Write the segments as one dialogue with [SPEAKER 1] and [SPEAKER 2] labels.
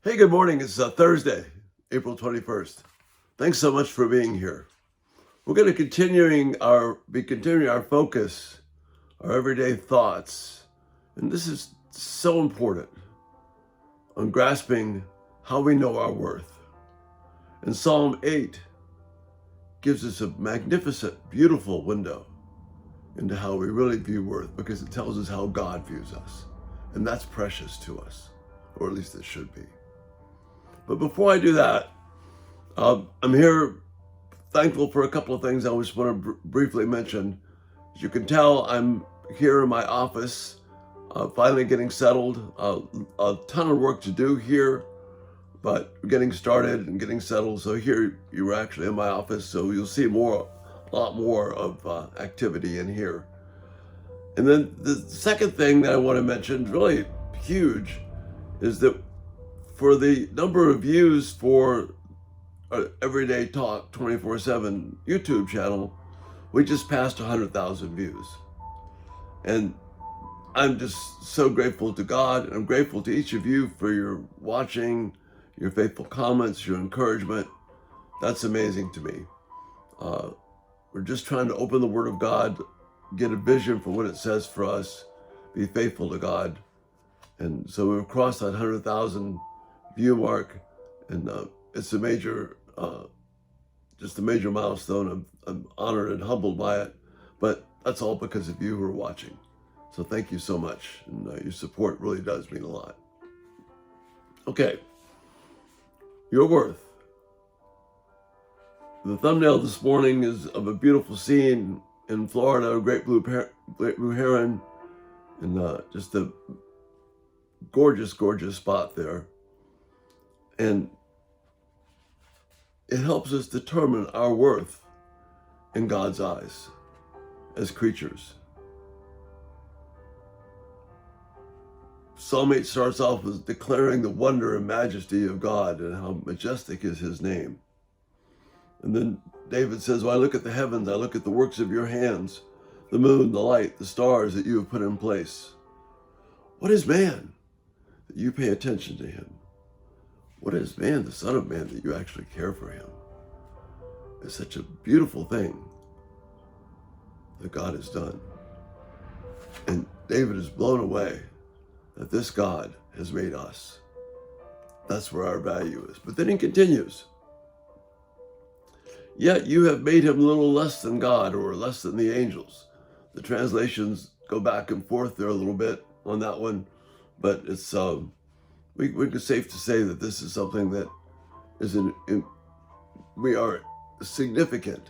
[SPEAKER 1] Hey, good morning. It's Thursday, April 21st. Thanks so much for being here. We're going to be continuing our focus, our everyday thoughts, and this is so important on grasping how we know our worth. And Psalm 8 gives us a magnificent, beautiful window into how we really view worth because it tells us how God views us. And that's precious to us, or at least it should be. But before I do that, I'm here thankful for a couple of things I just want to briefly mention. As you can tell, I'm here in my office, finally getting settled. A ton of work to do here, but getting started and getting settled. So here you were actually in my office, so you'll see a lot more of activity in here. And then the second thing that I want to mention, really huge, is that for the number of views for our Everyday Talk 24/7 YouTube channel, we just passed 100,000 views. And I'm just so grateful to God, and I'm grateful to each of you for your watching, your faithful comments, your encouragement. That's amazing to me. We're just trying to open the Word of God, get a vision for what it says for us, be faithful to God. And so we've crossed that 100,000 view mark, and it's just a major milestone. I'm honored and humbled by it, but that's all because of you who are watching. So thank you so much, and your support really does mean a lot. Okay, your worth. The thumbnail this morning is of a beautiful scene in Florida, a great blue heron, and just a gorgeous, gorgeous spot there. And it helps us determine our worth in God's eyes as creatures. Psalm 8 starts off with declaring the wonder and majesty of God and how majestic is his name. And then David says, well, I look at the heavens, I look at the works of your hands, the moon, the light, the stars that you have put in place. What is man that you pay attention to him? What is man, the Son of Man, that you actually care for him? It's such a beautiful thing that God has done. And David is blown away that this God has made us. That's where our value is. But then he continues, yet you have made him a little less than God, or less than the angels. The translations go back and forth there a little bit on that one, but it's it's safe to say that this is something that is we are significant.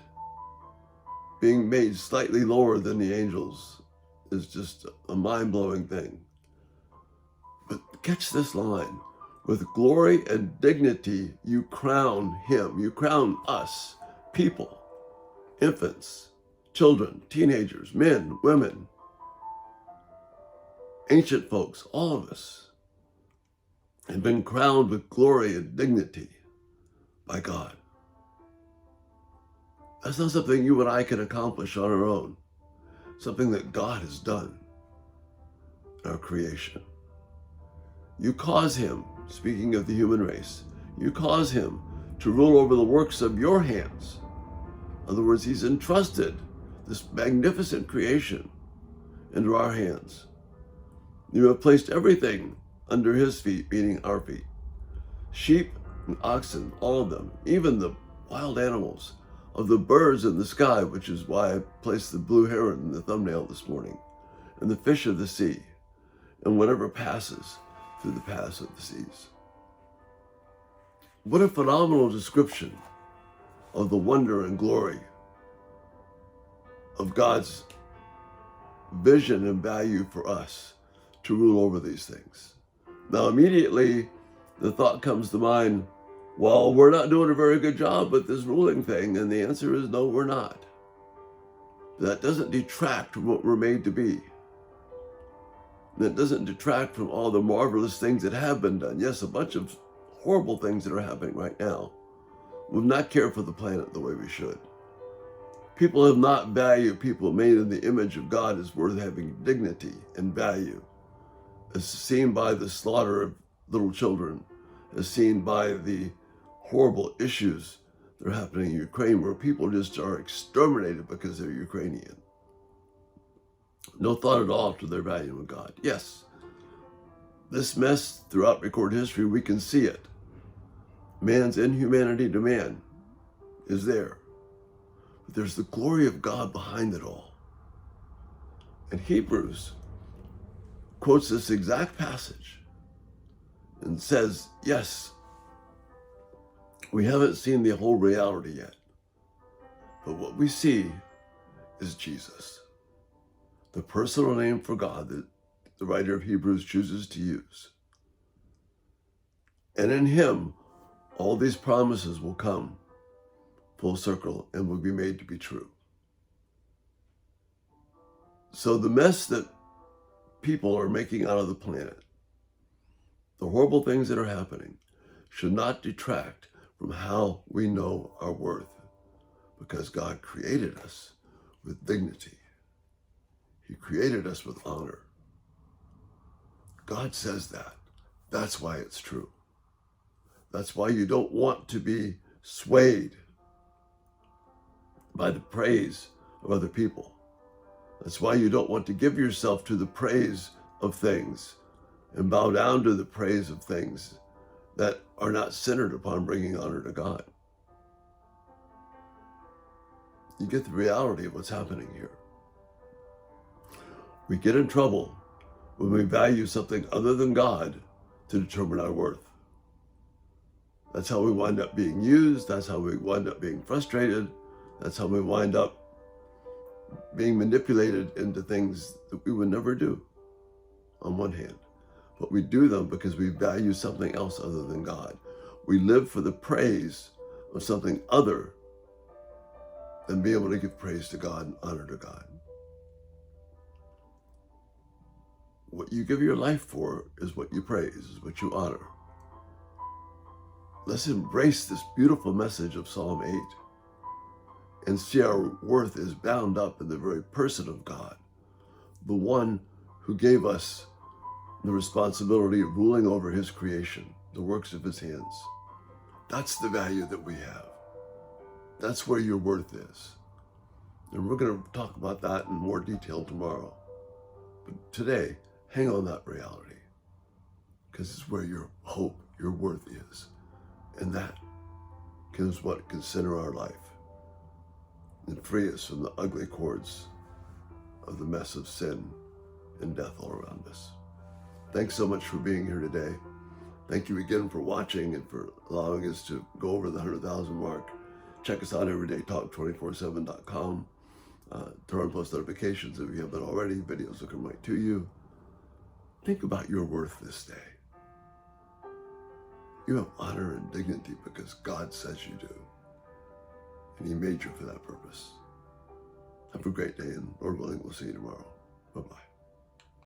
[SPEAKER 1] Being made slightly lower than the angels is just a mind-blowing thing. But catch this line: with glory and dignity you crown him. You crown us, people, infants, children, teenagers, men, women, ancient folks, all of us have been crowned with glory and dignity by God. That's not something you and I can accomplish on our own. Something that God has done in our creation. You cause him, speaking of the human race, you cause him to rule over the works of your hands. In other words, he's entrusted this magnificent creation into our hands. You have placed everything under his feet, meaning our feet. Sheep and oxen, all of them, even the wild animals, of the birds in the sky, which is why I placed the blue heron in the thumbnail this morning, and the fish of the sea, and whatever passes through the paths of the seas. What a phenomenal description of the wonder and glory of God's vision and value for us to rule over these things. Now, immediately, the thought comes to mind, well, we're not doing a very good job with this ruling thing, and the answer is no, we're not. That doesn't detract from what we're made to be. That doesn't detract from all the marvelous things that have been done. Yes, a bunch of horrible things that are happening right now. We've not cared for the planet the way we should. People have not valued people made in the image of God as worth having dignity and value, as seen by the slaughter of little children as seen by the horrible issues that are happening in Ukraine, where people just are exterminated because they're Ukrainian. No thought at all to their value in God. Yes, this mess throughout recorded history, we can see it. Man's inhumanity to man is there. But there's the glory of God behind it all. And Hebrews quotes this exact passage and says, yes, we haven't seen the whole reality yet, but what we see is Jesus, the personal name for God that the writer of Hebrews chooses to use. And in him, all these promises will come full circle and will be made to be true. So the mess that people are making out of the planet, the horrible things that are happening, should not detract from how we know our worth, because God created us with dignity. He created us with honor. God says that. That's why it's true. That's why you don't want to be swayed by the praise of other people. That's why you don't want to give yourself to the praise of things and bow down to the praise of things that are not centered upon bringing honor to God. You get the reality of what's happening here. We get in trouble when we value something other than God to determine our worth. That's how we wind up being used. That's how we wind up being frustrated. That's how we wind up being manipulated into things that we would never do, on one hand. But we do them because we value something else other than God. We live for the praise of something other than be able to give praise to God and honor to God. What you give your life for is what you praise, is what you honor. Let's embrace this beautiful message of Psalm 8 and see our worth is bound up in the very person of God, the one who gave us the responsibility of ruling over his creation, the works of his hands. That's the value that we have. That's where your worth is. And we're going to talk about that in more detail tomorrow. But today, hang on that reality, because it's where your hope, your worth is. And that is what can center our life and free us from the ugly cords of the mess of sin and death all around us. Thanks so much for being here today. Thank you again for watching and for allowing us to go over the 100,000 mark. Check us out everydaytalk247.com. Turn on post notifications if you haven't already. Videos will come right to you. Think about your worth this day. You have honor and dignity because God says you do. And he made you for that purpose. Have a great day, and Lord willing, we'll see you tomorrow. Bye-bye.